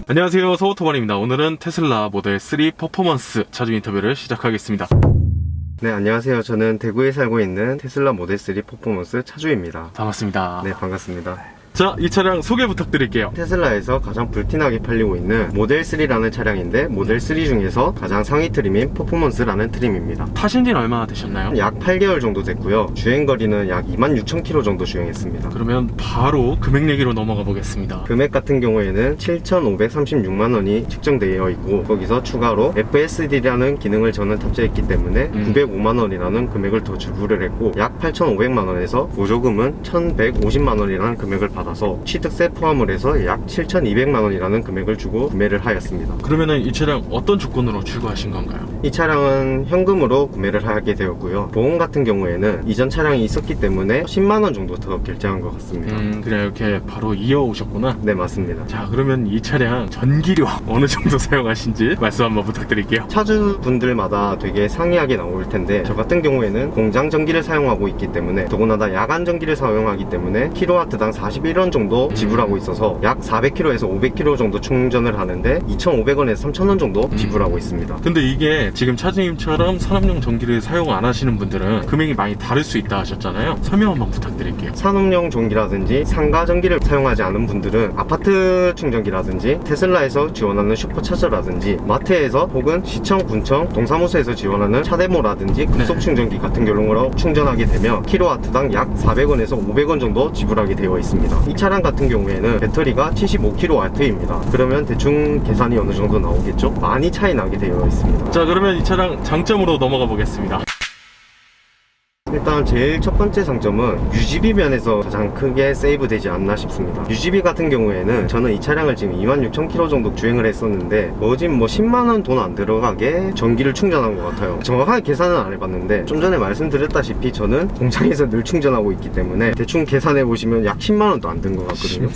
안녕하세요, 서오토반입니다. 오늘은 테슬라 모델 3 퍼포먼스 차주 인터뷰를 시작하겠습니다. 네, 안녕하세요. 저는 대구에 살고 있는 테슬라 모델 3 퍼포먼스 차주입니다. 반갑습니다. 네, 반갑습니다. 자, 이 차량 소개 부탁드릴게요. 테슬라에서 가장 불티나게 팔리고 있는 모델 3라는 차량인데 모델 3 중에서 가장 상위 트림인 퍼포먼스라는 트림입니다. 타신 지는 얼마나 되셨나요? 약 8개월 정도 됐고요. 주행거리는 약 26,000km 정도 주행했습니다. 그러면 바로 금액 얘기로 넘어가 보겠습니다. 금액 같은 경우에는 7,536만원이 측정되어 있고 거기서 추가로 FSD라는 기능을 저는 탑재했기 때문에 905만원이라는 금액을 더 지불을 했고 약 8,500만원에서 보조금은 1,150만원이라는 금액을 받아서 취득세 포함을 해서 약 7,200만원이라는 금액을 주고 구매를 하였습니다. 그러면은 이 차량 어떤 조건으로 출고하신 건가요? 이 차량은 현금으로 구매를 하게 되었고요. 보험 같은 경우에는 이전 차량이 있었기 때문에 10만원 정도 더 결제한 것 같습니다. 그래, 이렇게 바로 이어오셨구나. 네, 맞습니다. 자, 그러면 이 차량 전기료 어느 정도 사용하신지 말씀 한번 부탁드릴게요. 차주분들마다 되게 상이하게 나올 텐데 저 같은 경우에는 공장 전기를 사용하고 있기 때문에 더군다나 야간 전기를 사용하기 때문에 킬로와트당 41원 정도 지불하고 있어서 약 400km에서 500km 정도 충전을 하는데 2,500원에서 3,000원 정도 지불하고 있습니다. 근데 이게 지금 차주님처럼 산업용 전기를 사용 안 하시는 분들은 금액이 많이 다를 수 있다 하셨잖아요. 설명 한번 부탁드릴게요. 산업용 전기라든지 상가 전기를 사용하지 않은 분들은 아파트 충전기라든지 테슬라에서 지원하는 슈퍼차저라든지 마트에서 혹은 시청, 군청, 동사무소에서 지원하는 차대모라든지 급속 충전기 같은 경우로 충전하게 되면 킬로와트당 약 400원에서 500원 정도 지불하게 되어 있습니다. 이 차량 같은 경우에는 배터리가 75kW입니다. 그러면 대충 계산이 어느 정도 나오겠죠? 많이 차이 나게 되어 있습니다. 자, 그러면 이 차량 장점으로 넘어가 보겠습니다. 일단 제일 첫 번째 장점은 유지비 면에서 가장 크게 세이브 되지 않나 싶습니다. 유지비 같은 경우에는 저는 이 차량을 지금 26,000km 정도 주행을 했었는데 지금 10만원 돈 안 들어가게 전기를 충전한 것 같아요. 정확하게 계산은 안 해봤는데 좀 전에 말씀드렸다시피 저는 공장에서 늘 충전하고 있기 때문에 대충 계산해 보시면 약 10만원도 안 든 것 같거든요.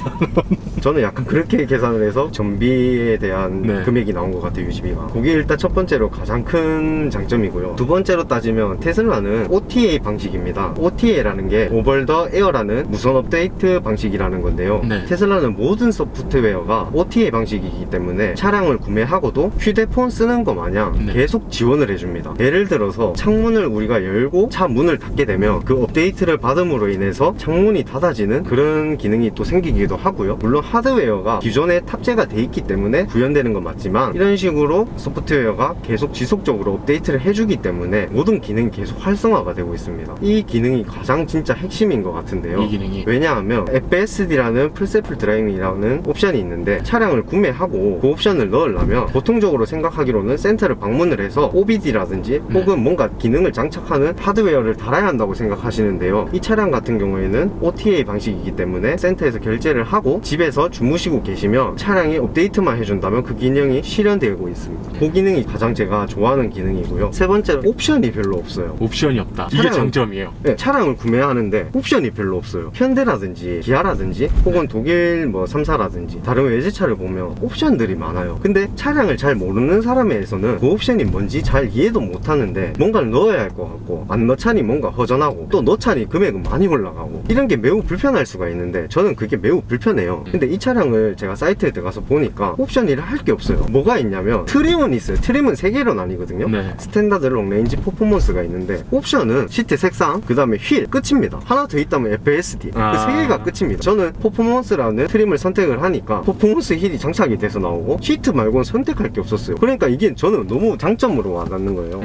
저는 약간 그렇게 계산을 해서 전비에 대한 금액이 나온 것 같아요. 유지비가. 그게 일단 첫 번째로 가장 큰 장점이고요. 두 번째로 따지면 테슬라는 OTA 방식입니다. OTA라는 게 오버 더 에어라는 무선 업데이트 방식이라는 건데요. 테슬라는 모든 소프트웨어가 OTA 방식이기 때문에 차량을 구매하고도 휴대폰 쓰는 거 마냥 계속 지원을 해줍니다. 예를 들어서 창문을 우리가 열고 차 문을 닫게 되면 그 업데이트를 받음으로 인해서 창문이 닫아지는 그런 기능이 또 생기기도 하고요. 물론 하드웨어가 기존에 탑재가 돼 있기 때문에 구현되는 건 맞지만 이런 식으로 소프트웨어가 계속 지속적으로 업데이트를 해주기 때문에 모든 기능이 계속 활성화가 되고 있습니다. 이 기능이 가장 진짜 핵심인 것 같은데요. 이 기능이 왜냐하면 FSD라는 풀셀프 드라이빙이라는 옵션이 있는데 차량을 구매하고 그 옵션을 넣으려면 보통적으로 생각하기로는 센터를 방문을 해서 OBD라든지 혹은 뭔가 기능을 장착하는 하드웨어를 달아야 한다고 생각하시는데요. 이 차량 같은 경우에는 OTA 방식이기 때문에 센터에서 결제를 하고 집에서 주무시고 계시면 차량이 업데이트만 해준다면 그 기능이 실현되고 있습니다. 그 기능이 가장 제가 좋아하는 기능이고요. 세 번째로 옵션이 별로 없어요. 옵션이 없다. 이게 장점이에요. 네, 차량을 구매하는데 옵션이 별로 없어요. 현대라든지 기아라든지 혹은 독일 3사라든지 다른 외제차를 보면 옵션들이 많아요. 근데 차량을 잘 모르는 사람에서는 그 옵션이 뭔지 잘 이해도 못하는데 뭔가를 넣어야 할 것 같고 안 넣자니 뭔가 허전하고 또 넣자니 금액은 많이 올라가고 이런 게 매우 불편할 수가 있는데 저는 그게 매우 불편해요. 근데 이 차량을 제가 사이트에 들어가서 보니까 옵션이라 할 게 없어요. 뭐가 있냐면 트림은 있어요. 트림은 3개로 나뉘거든요. 스탠다드, 롱레인지, 퍼포먼스가 있는데 옵션은 시트 색상, 그 다음에 휠 끝입니다. 하나 더 있다면 FSD 그 3개가 끝입니다. 저는 퍼포먼스라는 트림을 선택을 하니까 퍼포먼스 휠이 장착이 돼서 나오고 시트 말고는 선택할 게 없었어요. 그러니까 이게 저는 너무 장점으로 와닿는 거예요.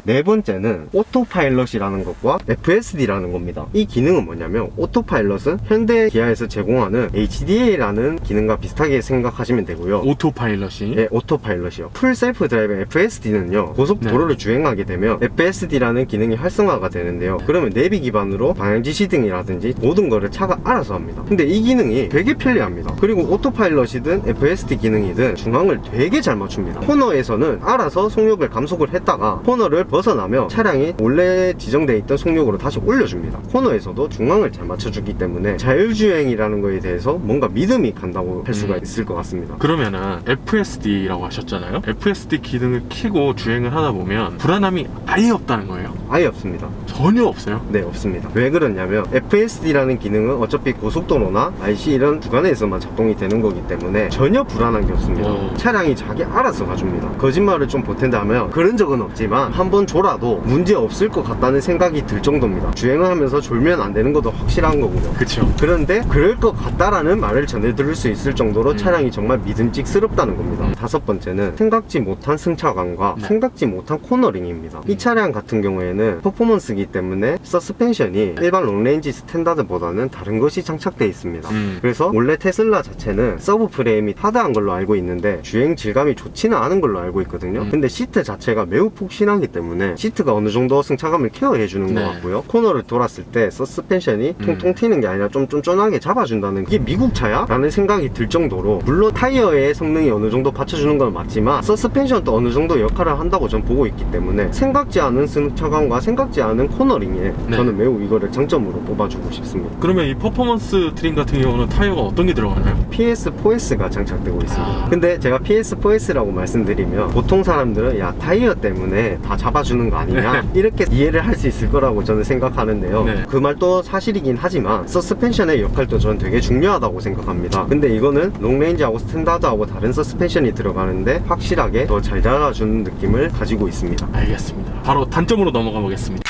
네 번째는 오토파일럿이라는 것과 FSD라는 겁니다. 이 기능은 뭐냐면 오토파일럿은 현대 기아에서 제공하는 HDA라는 기능과 비슷하게 생각하시면 되고요. 오토파일럿이? 네, 오토파일럿이요. 풀 셀프 드라이빙 FSD는요 고속도로를 주행하게 되면 FSD라는 기능이 활성화가 되는데요. 그러면 내비 기반으로 방향 지시등이라든지 모든 거를 차가 알아서 합니다. 근데 이 기능이 되게 편리합니다. 그리고 오토파일럿이든 FSD 기능이든 중앙을 되게 잘 맞춥니다. 코너에서는 알아서 속력을 감속을 했다가 코너를 벗어나면 차량이 원래 지정되어 있던 속력으로 다시 올려줍니다. 코너에서도 중앙을 잘 맞춰주기 때문에 자율주행이라는 거에 대해서 뭔가 믿음이 믿음이 간다고 할 수가 있을 것 같습니다. 그러면은 FSD라고 하셨잖아요. FSD 기능을 켜고 주행을 하다 보면 불안함이 아예 없다는 거예요? 아예 없습니다. 전혀 없어요? 네, 없습니다. 왜 그러냐면 FSD라는 기능은 어차피 고속도로나 IC 이런 구간에서만 작동이 되는 거기 때문에 전혀 불안한 게 없습니다. 차량이 자기 알아서 가줍니다. 거짓말을 좀 보탠다면 그런 적은 없지만 한번 졸아도 문제 없을 것 같다는 생각이 들 정도입니다. 주행을 하면서 졸면 안 되는 것도 확실한 거고요. 그쵸. 그런데 그럴 것 같다라는 말을 전해 들을 수 있을 정도로 차량이 정말 믿음직스럽다는 겁니다. 다섯 번째는 생각지 못한 승차감과 생각지 못한 코너링입니다. 이 차량 같은 경우에는 퍼포먼스이기 때문에 서스펜션이 일반 롱레인지 스탠다드보다는 다른 것이 장착되어 있습니다. 그래서 원래 테슬라 자체는 서브 프레임이 하드한 걸로 알고 있는데 주행 질감이 좋지는 않은 걸로 알고 있거든요. 근데 시트 자체가 매우 푹신하기 때문에 시트가 어느 정도 승차감을 케어해 주는 것 같고요. 코너를 돌았을 때 서스펜션이 통통 튀는 게 아니라 좀 쫀쫀하게 잡아준다는, 이게 미국 차야? 라는 생각이 들 정도로, 물론 타이어의 성능이 어느 정도 받쳐주는 건 맞지만 서스펜션도 어느 정도 역할을 한다고 전 보고 있기 때문에 생각지 않은 승차감과 생각지 않은 코너링에 저는 매우 이거를 장점으로 뽑아주고 싶습니다. 그러면 이 퍼포먼스 트림 같은 경우는 타이어가 어떤 게 들어가나요? PS4S가 장착되고 있습니다. 근데 제가 PS4S라고 말씀드리면 보통 사람들은 야, 타이어 때문에 다 잡아주는 거 아니냐 이렇게 이해를 할 수 있을 거라고 저는 생각하는데요. 그 말도 사실이긴 하지만 서스펜션의 역할도 저는 되게 중요하다고 생각합니다. 근데 이거는 롱레인지하고 스탠다드하고 다른 서스펜션이 들어가는데 확실하게 더 잘 잡아주는 느낌을 가지고 있습니다. 알겠습니다. 바로 단점으로 넘어가 보겠습니다.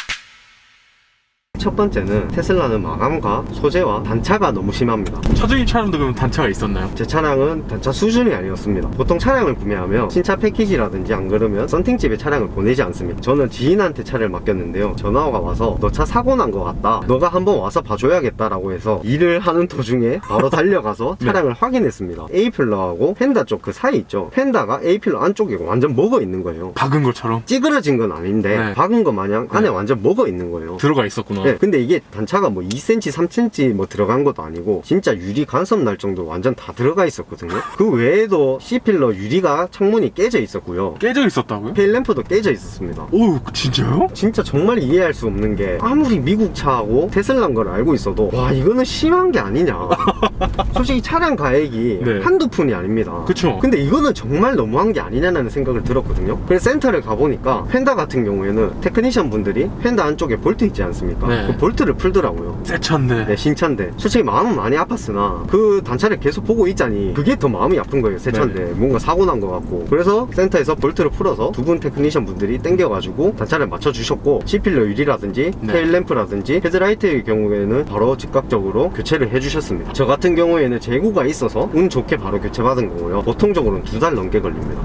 첫 번째는 테슬라는 마감과 소재와 단차가 너무 심합니다. 차주님 차량도 그럼 단차가 있었나요? 제 차량은 단차 수준이 아니었습니다. 보통 차량을 구매하면 신차 패키지라든지 안 그러면 썬팅집에 차량을 보내지 않습니다. 저는 지인한테 차를 맡겼는데요, 전화가 와서 너 차 사고 난 것 같다, 너가 한번 와서 봐줘야겠다라고 해서 일을 하는 도중에 바로 달려가서 차량을 확인했습니다. A필러하고 펜다 쪽 그 사이 있죠, 펜다가 A필러 안쪽에 완전 먹어 있는 거예요. 박은 것처럼? 찌그러진 건 아닌데 박은 것 마냥 안에 완전 먹어 있는 거예요. 들어가 있었구나. 네, 근데 이게 단차가 뭐 2cm, 3cm 뭐 들어간 것도 아니고 진짜 유리 간섭 날 정도 완전 다 들어가 있었거든요. 그 외에도 C필러 유리가 창문이 깨져 있었고요. 깨져 있었다고요? 테일램프도 깨져 있었습니다. 오, 진짜요? 진짜 정말 이해할 수 없는 게, 아무리 미국 차하고 테슬라인 걸 알고 있어도 와, 이거는 심한 게 아니냐. 솔직히 차량 가액이 한두 푼이 아닙니다. 그쵸. 근데 이거는 정말 너무한 게 아니냐는 생각을 들었거든요. 그래서 센터를 가보니까 펜다 같은 경우에는 테크니션 분들이 펜다 안쪽에 볼트 있지 않습니까? 그 볼트를 풀더라고요. 새 차인데. 네, 신차인데. 솔직히 마음은 많이 아팠으나 그 단차를 계속 보고 있자니 그게 더 마음이 아픈 거예요. 새 차인데 뭔가 사고 난 것 같고. 그래서 센터에서 볼트를 풀어서 두 분 테크니션 분들이 당겨가지고 단차를 맞춰주셨고, C필러 유리라든지 테일램프라든지 헤드라이트의 경우에는 바로 즉각적으로 교체를 해주셨습니다. 저 같은 경우에는 재고가 있어서 운 좋게 바로 교체받은 거고요. 보통적으로는 2달 넘게 걸립니다.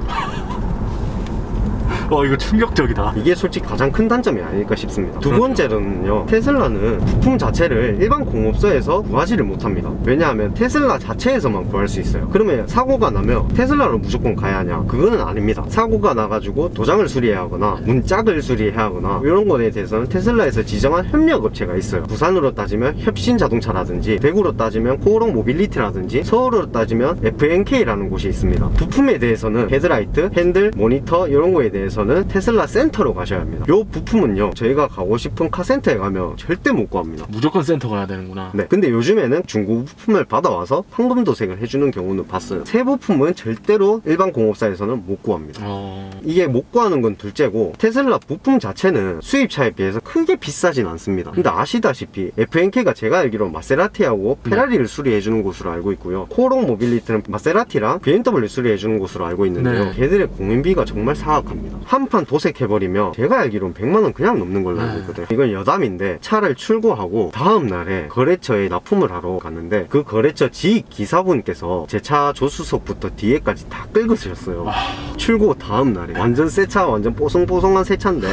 이거 충격적이다. 이게 솔직히 가장 큰 단점이 아닐까 싶습니다. 두 번째로는요, 테슬라는 부품 자체를 일반 공업소에서 구하지를 못합니다. 왜냐하면 테슬라 자체에서만 구할 수 있어요. 그러면 사고가 나면 테슬라로 무조건 가야 하냐? 그거는 아닙니다. 사고가 나가지고 도장을 수리해야 하거나 문짝을 수리해야 하거나 이런 거에 대해서는 테슬라에서 지정한 협력업체가 있어요. 부산으로 따지면 혁신자동차라든지, 대구로 따지면 코오롱 모빌리티라든지, 서울으로 따지면 FNK라는 곳이 있습니다. 부품에 대해서는 헤드라이트, 핸들, 모니터 이런 거에 대해서 테슬라 센터로 가셔야 합니다. 요 부품은요, 저희가 가고 싶은 카센터에 가면 절대 못 구합니다. 무조건 센터 가야 되는구나. 네. 근데 요즘에는 중고 부품을 받아와서 황금 도색을 해주는 경우는 봤어요. 새 부품은 절대로 일반 공업사에서는 못 구합니다. 이게 못 구하는 건 둘째고, 테슬라 부품 자체는 수입차에 비해서 크게 비싸진 않습니다. 근데 아시다시피 FNK가 제가 알기로 마세라티하고 페라리를 수리해주는 곳으로 알고 있고요, 코오롱 모빌리티는 마세라티랑 BMW 수리해주는 곳으로 알고 있는데요, 걔들의 공인비가 정말 사악합니다. 한 판 도색해버리면 제가 알기로는 100만원 그냥 넘는 걸로 알고 있거든요. 이건 여담인데, 차를 출고하고 다음날에 거래처에 납품을 하러 갔는데 그 거래처 지익 기사분께서 제 차 조수석부터 뒤에까지 다 긁으셨어요. 출고 다음날에. 완전 새 차, 완전 뽀송뽀송한 새 차인데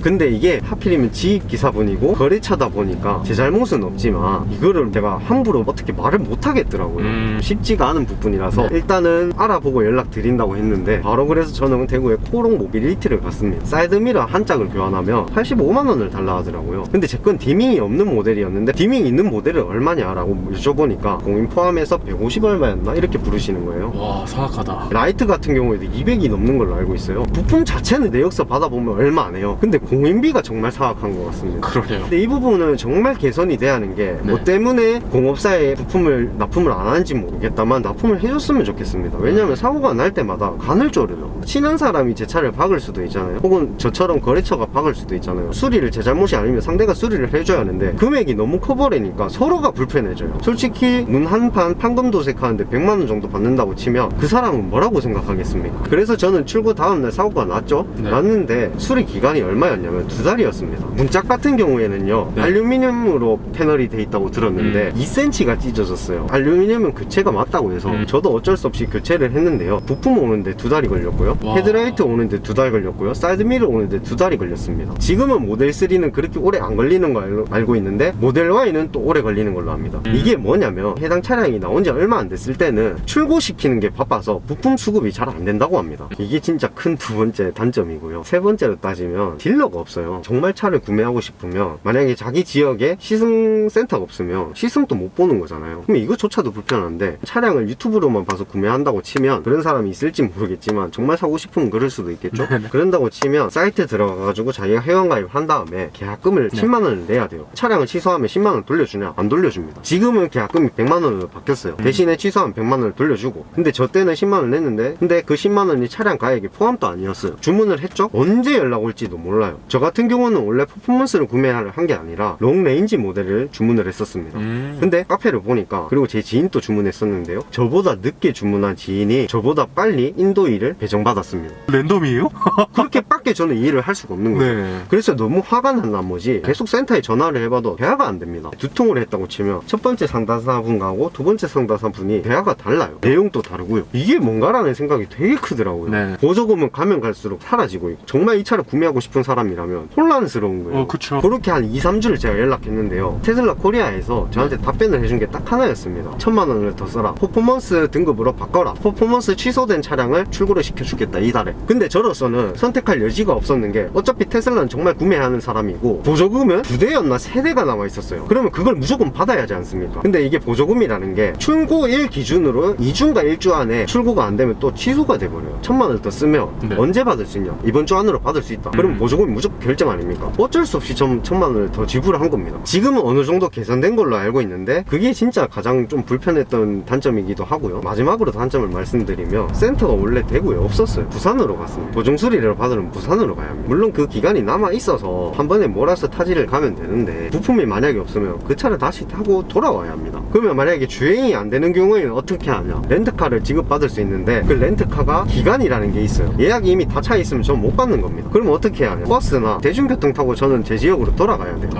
근데 이게 하필이면 지입 기사분이고 거래처다 보니까 제 잘못은 없지만 이거를 제가 함부로 어떻게 말을 못 하겠더라고요. 쉽지가 않은 부분이라서 일단은 알아보고 연락 드린다고 했는데, 바로 그래서 저는 대구에 코오롱 모빌리티를 갔습니다. 사이드미러 한 짝을 교환하면 85만원을 달라 하더라고요. 근데 제 건 디밍이 없는 모델이었는데, 디밍 있는 모델은 얼마냐 라고 여쭤보니까 공인 포함해서 150 얼마였나 이렇게 부르시는 거예요. 와, 사악하다. 라이트 같은 경우에도 200이 넘는 걸로 알고 있어요. 부품 자체는 내역서 받아보면 얼마 안 해요. 근데 공인비가 정말 사악한 것 같습니다. 그러네요. 근데 이 부분은 정말 개선이 돼야 하는 게 뭐 때문에 공업사에 부품을 납품을 안 하는지 모르겠다만 납품을 해줬으면 좋겠습니다. 왜냐하면 사고가 날 때마다 간을 쪼르요. 친한 사람이 제 차를 박을 수도 있잖아요. 혹은 저처럼 거래처가 박을 수도 있잖아요. 수리를 제 잘못이 아니면 상대가 수리를 해줘야 하는데 금액이 너무 커버리니까 서로가 불편해져요. 솔직히 문 한 판 판금 도색하는데 100만원 정도 받는다고 치면 그 사람은 뭐라고 생각하겠습니까? 그래서 저는 출고 다음날 사고가 났죠. 났는데 수리 기간이 얼마였냐면 2달이었습니다. 문짝 같은 경우에는요, 알루미늄으로 패널이 돼 있다고 들었는데 2cm가 찢어졌어요. 알루미늄은 교체가 맞다고 해서 저도 어쩔 수 없이 교체를 했는데요. 부품 오는데 2달이 걸렸고요. 헤드라이트 오는데 2달 걸렸고요. 사이드미러 오는데 2달이 걸렸습니다. 지금은 모델 3는 그렇게 오래 안 걸리는 거 알고 있는데 모델 Y는 또 오래 걸리는 걸로 합니다. 이게 뭐냐면 해당 차량이 나온 지 얼마 안 됐을 때는 출고시키는 게 바빠서 부품 수급이 잘 안 된다고 합니다. 이게 진짜 큰 두 번째 단점이고요. 세 번째로 따지면 딜러가 없어요. 정말 차를 구매하고 싶으면 만약에 자기 지역에 시승센터가 없으면 시승도 못 보는 거잖아요. 그럼 이거조차도 불편한데 차량을 유튜브로만 봐서 구매한다고 치면 그런 사람이 있을지 모르겠지만 정말 사고 싶으면 그럴 수도 있겠죠. 그런다고 치면 사이트에 들어가가지고 자기가 회원가입 한 다음에 계약금을 10만원을 내야 돼요. 차량을 취소하면 10만원 돌려주냐? 안 돌려줍니다. 지금은 계약금이 100만원으로 바뀌었어요. 대신에 취소하면 100만원을 돌려주고, 근데 저 때는 10만원 냈는데 근데 그 10만원이 차량 가액에 포함도 아니었어요. 주문을 했죠? 언제 연락 올지도 몰라요. 저 같은 경우는 원래 퍼포먼스를 구매를 한 게 아니라 롱레인지 모델을 주문을 했었습니다. 근데 카페를 보니까, 그리고 제 지인도 주문했었는데요, 저보다 늦게 주문한 지인이 저보다 빨리 인도일을 배정받았습니다. 랜덤이에요? 그렇게 밖에 저는 이해를 할 수가 없는 거예요. 그래서 너무 화가 난 나머지 계속 센터에 전화를 해봐도 대화가 안 됩니다. 두통을 했다고 치면 첫 번째 상담사분하고 두 번째 상담사분이 대화가 달라요. 내용도 다르고요. 이게 뭔가라는 생각이 되게 크더라고요. 보조금은 가면 갈수록 사라지고 있고, 정말 이 차를 구매하고 싶은 사람이라면 혼란스러운 거예요. 그쵸. 그렇게 한 2-3주를 제가 연락했는데요, 테슬라 코리아에서 저한테 답변을 해준 게 딱 하나였습니다. 1000만원을 더 써라, 퍼포먼스 등급으로 바꿔라, 퍼포먼스 취소된 차량을 출고를 시켜주겠다, 이달에. 근데 저로서는 선택할 여지가 없었는 게, 어차피 테슬라는 정말 구매하는 사람이고 보조금은 2대였나 3대가 남아 있었어요. 그러면 그걸 무조건 받아야 하지 않습니까? 근데 이게 보조금이라는 게 출고일 기준으로 2주인가 1주 안에 출고가 안 되면 또 취소가 돼버려요. 1000만원을 더 쓰면 언제 받을 수 있냐? 이번 주 안으로 받을 수 있다. 그러면 보조금이 무조건 결정 아닙니까? 어쩔 수 없이 1000만원을 더 지불한 겁니다. 지금은 어느 정도 개선된 걸로 알고 있는데, 그게 진짜 가장 좀 불편했던 단점이기도 하고요. 마지막으로 단점을 말씀드리면, 센터가 원래 대구에 없었어요. 부산으로 갔습니다. 보증 수리를 받으면 부산으로 가야 합니다. 물론 그 기간이 남아 있어서 한 번에 몰아서 타지를 가면 되는데, 부품이 만약에 없으면 그 차를 다시 타고 돌아와야 합니다. 그러면 만약에 주행이 안 되는 경우에는 어떻게 하냐? 렌트카를 지급받을 수 있는데, 그 렌트카가 기간이라는 게 있어요. 예약이 이미 다 차 있으면 전 못 받는 겁니다. 그러면 어떻게 해야 하냐? 버스나 대중교통 타고 저는 제 지역으로 돌아가야 돼요.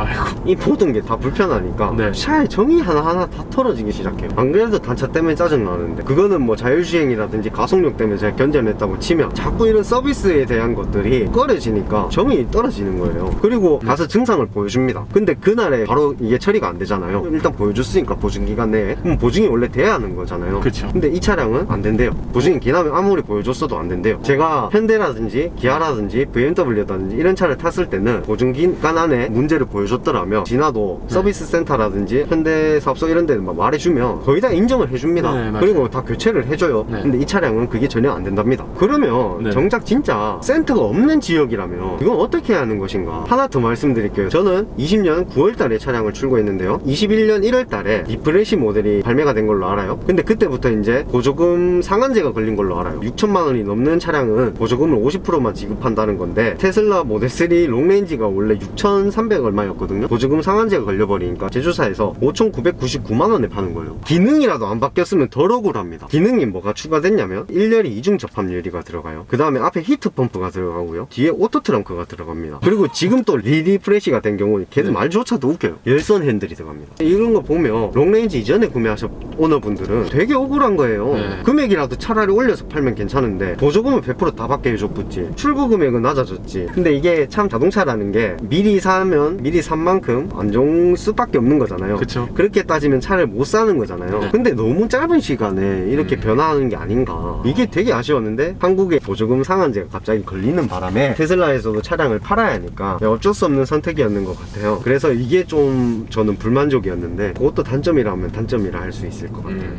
이 모든 게 다 불편하니까 차의 정의 하나하나 다 털어지기 시작해요. 안 그래도 단차 때문에 짜증나는데, 그거는 뭐 자율주행이라든지 가속력 때문에 제가 견뎌냈다고 치면, 자꾸 이런 서비스에 대한 것들이 꺼려지니까 정이 떨어지는 거예요. 그리고 가서 증상을 보여줍니다. 근데 그날에 바로 이게 처리가 안 되잖아요. 일단 보여줬으니까 보증기간 내에, 그럼 보증이 원래 돼야 하는 거잖아요. 그쵸. 근데 이 차량은 안 된대요. 보증이 기나면 아무리 보여줬어도 안 된대요. 제가 현대라든지 기아라든지 BMW라든지 이런 차를 탔을 때는 보증기간 안에 문제를 보여줬더라면 지나도 서비스 센터라든지 현대사업소 이런 데는 막 말해주면 거의 다 인정을 해줍니다. 그리고 다 교체를 해줘요. 근데 이 차량은 그게 전혀 안 된답니다. 그러면 정작 진짜 센터가 없는 지역이라면 이건 어떻게 하는 것인가? 하나 더 말씀드릴게요. 저는 20년 9월달에 차량을 출고했는데요, 21년 1월달에 리프레시 모델이 발매가 된 걸로 알아요. 근데 그때부터 이제 보조금 상한제가 걸린 걸로 알아요. 6천만원이 넘는 차량은 보조금을 50%만 지급한다는 건데, 테슬라 모델 3 롱레인지가 원래 6,300 얼마였거든요. 보조금 상한제가 걸려버리니까 제조사에서 5,999만원에 파는 거예요. 기능이라도 안 바뀌었으면 덜 억울합니다. 기능이 뭐가 추가됐냐면 1열이 이중 접합 유리가 들어가요. 그 다음에 앞에 히트 펌프가 들어가고요, 뒤에 오토 트렁크가 들어갑니다. 그리고 지금 또 리프레시가 된 경우는 걔도 말조차도 웃겨요. 열선 핸들이 들어갑니다. 이런 거 보면 롱레인지 이전에 구매하신 오너분들은 되게 억울한 거예요. 금액이라도 차라리 올려서 팔면 괜찮은데 보조금은 100% 다 받게 해줬겠지, 출고 금액은 낮아졌지. 근데 이게 참 자동차라는 게 미리 사면 미리 산 만큼 안 좋은 수밖에 없는 거잖아요. 그쵸. 그렇게 따지면 차를 못 사는 거잖아요. 근데 너무 짧은 시간에 이렇게 변화하는 게 아닌가, 이게 되게 아쉬웠는데, 한국에 보조금 상한제가 갑자기 걸리는 바람에 테슬라에서도 차량을 팔아야 하니까 어쩔 수 없는 선택이었는 것 같아요. 그래서 이게 좀 저는 불만족이었는데, 그것도 단점이라면 단점이라 할 수 있을 것 같아요.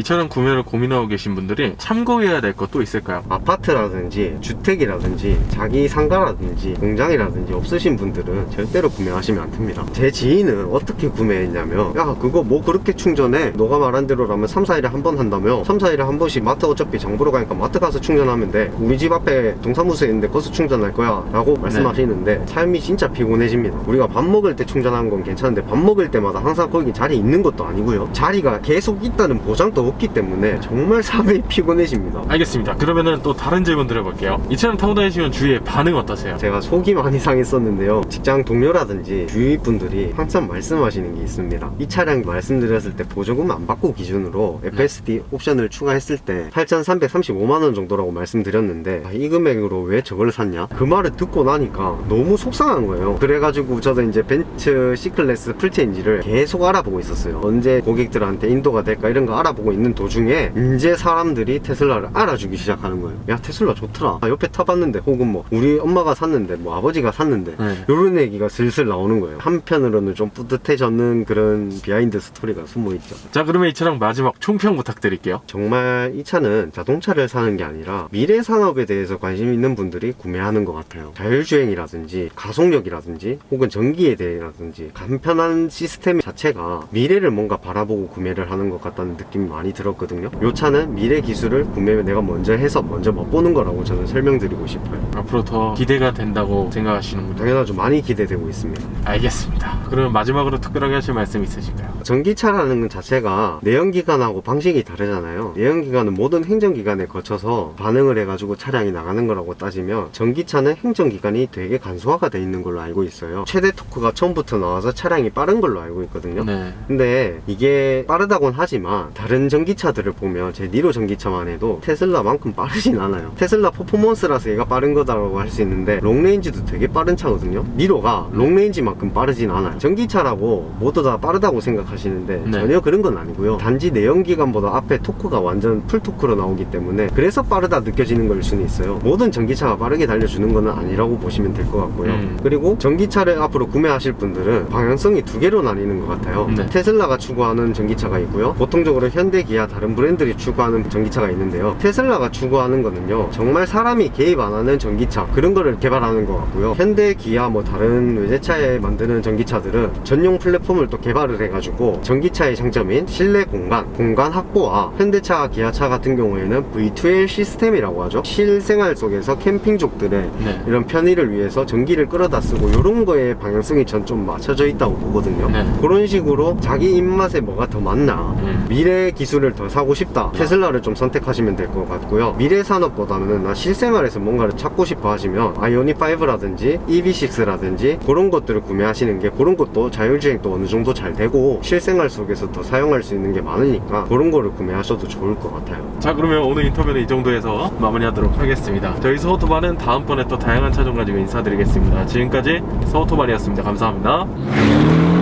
이 차량 구매를 고민하고 계신 분들이 참고해야 될 것도 있을까요? 아파트라든지 주택이라든지 자기 상가라든지 공장이라든지 없으신 분들은 절대로 구매하시면 안 됩니다. 제 지인은 어떻게 구매했냐면, 야 그거 뭐 그렇게 충전해, 너가 말한 대로라면 3, 4일에 한 번 한다며 3, 4일에 한 번씩 마트 어차피 장 보러 가니까 마트 가서 충전하면 돼, 우리 집 앞에 동사무소에 있는데 거기서 충전할 거야 라고 말씀하시는데 삶이 진짜 피곤해집니다. 우리가 밥 먹을 때 충전하는 건 괜찮은데 밥 먹을 때마다 항상 거기 자리 있는 것도 아니고요, 자리가 계속 있다는 보장도 없기 때문에 정말 삶이 피곤해집니다. 알겠습니다. 그러면은 또 다른 질문 드려볼게요. 이 차량 타고 다니시면 주위의 반응 어떠세요? 제가 속이 많이 상했었는데요, 직장 동료라든지 주위 분들이 항상 말씀하시는 게 있습니다. 이 차량 말씀드렸을 때 보조금 안 받고 기준으로 FSD 옵션을 추가했을 때 8,335만원 정도라고 말씀드렸는데, 이 금액으로 왜 저걸 샀냐, 그 말을 듣고 나니까 너무 속상한 거예요. 그래가지고 저도 이제 벤츠 C클래스 풀체인지를 계속 알아보고 있었어요. 언제 고객들한테 인도가 될까 이런 거 알아보고 있는 도중에 이제 사람들이 테슬라를 알아주기 시작하는 거예요. 야 테슬라 좋더라, 옆에 타봤는데, 혹은 뭐 우리 엄마가 샀는데, 뭐 아버지가 샀는데, 이런 얘기가 슬슬 나오는 거예요. 한편으로는 좀 뿌듯해졌는 그런 비하인드 스토리가 숨어있죠. 자, 그러면 이 차량 마지막 총평 부탁드릴게요. 정말 이 차는 자동차를 사는 게 아니라 미래 산업에 대해서 관심 있는 분들이 구매하는 것 같아요. 자율주행이라든지 가속력이라든지 혹은 전기에 대해라든지 간편한 시스템 자체가 미래를 뭔가 바라보고 구매를 하는 것 같다는 느낌이 많이 들었거든요. 이 차는 미래 기술을 구매를 내가 먼저 해서 먼저 맛보는 거라고 저는 설명드리고 싶어요. 앞으로 더 기대가 된다고 생각하시는군요. 당연하죠. 많이 기대되고 있습니다. 알겠습니다. 그러면 마지막으로 특별하게 하실 말씀 있으실까요? 전기차라는 것 자체가 내연기관하고 방식이 다르잖아요. 내연기관은 모든 행정기관에 거쳐서 반응을 해가지고 차량이 나가는 거라고 따지면, 전기차는 행정기관이 되게 간소화가 돼 있는 걸로 알고 있어요. 최대 토크가 처음부터 나와서 차량이 빠른 걸로 알고 있거든요. 네. 근데 이게 빠르다곤 하지만 다른 전기차들을 보면, 제 니로 전기차만 해도 테슬라만큼 빠르진 않아요. 테슬라 퍼포먼스라서 얘가 빠른 거다라고 할 수 있는데 롱레인지도 되게 빠른 차거든요. 니로가 롱레인지만큼 빠르진 않아요. 전기차라고 모두 다 빠르다고 생각하시는데 전혀 그런 건 아니고요. 단지 내연기관보다 앞에 토크가 완전 풀토크로 나오기 때문에 그래서 빠르다 느껴지는 걸 수는 있어요. 모든 전기차가 빠르게 달려주는 건 아니라고 보시면 될 것 같고요. 그리고 전기차를 앞으로 구매하실 분들은 방향성이 두 개로 나뉘는 것 같아요. 테슬라가 추구하는 전기차가 있고요, 보통적으로 현대, 기아 다른 브랜드들이 추구하는 전기차가 있는데요, 테슬라가 추구하는 거는요 정말 사람이 개입 안 하는 전기차, 그런 거를 개발하는 것 같고요, 현대, 기아 뭐 다른 외제차에 만드는 전기차들은 전용 플랫폼을 또 개발을 해가지고 전기차의 장점인 실내 공간 확보와 현대차, 기아차 같은 경우에는 V2L 시스템이라고 하죠. 실생활 속에서 캠핑족들의 이런 편의를 위해서 전기를 끌어다 쓰고 이런 거에 방향성이 전 좀 맞춰져 있다고 보거든요. 그런 식으로 자기 입맛에 뭐가 더 맞나, 미래 기술을 더 사고 싶다, 테슬라를 좀 선택하시면 될 것 같고요. 미래 산업보다는 나 실생활에서 뭔가를 찾고 싶어 하시면 아이오닉5라든지 EV6라든지 그런 것들을 구매하시는 게, 그런 것도 자율주행도 어느 정도 잘 되고 실생활 속에서 더 사용할 수 있는 게 많으니까 그런 거를 구매하셔도 좋을 것 같아요. 자, 그러면 오늘 인터뷰는 이 정도에서 마무리하도록 하겠습니다. 저희 서우토바는 다음번에 또 다양한 차종 가지고 인사드리겠습니다. 지금까지 서우토바이었습니다. 감사합니다.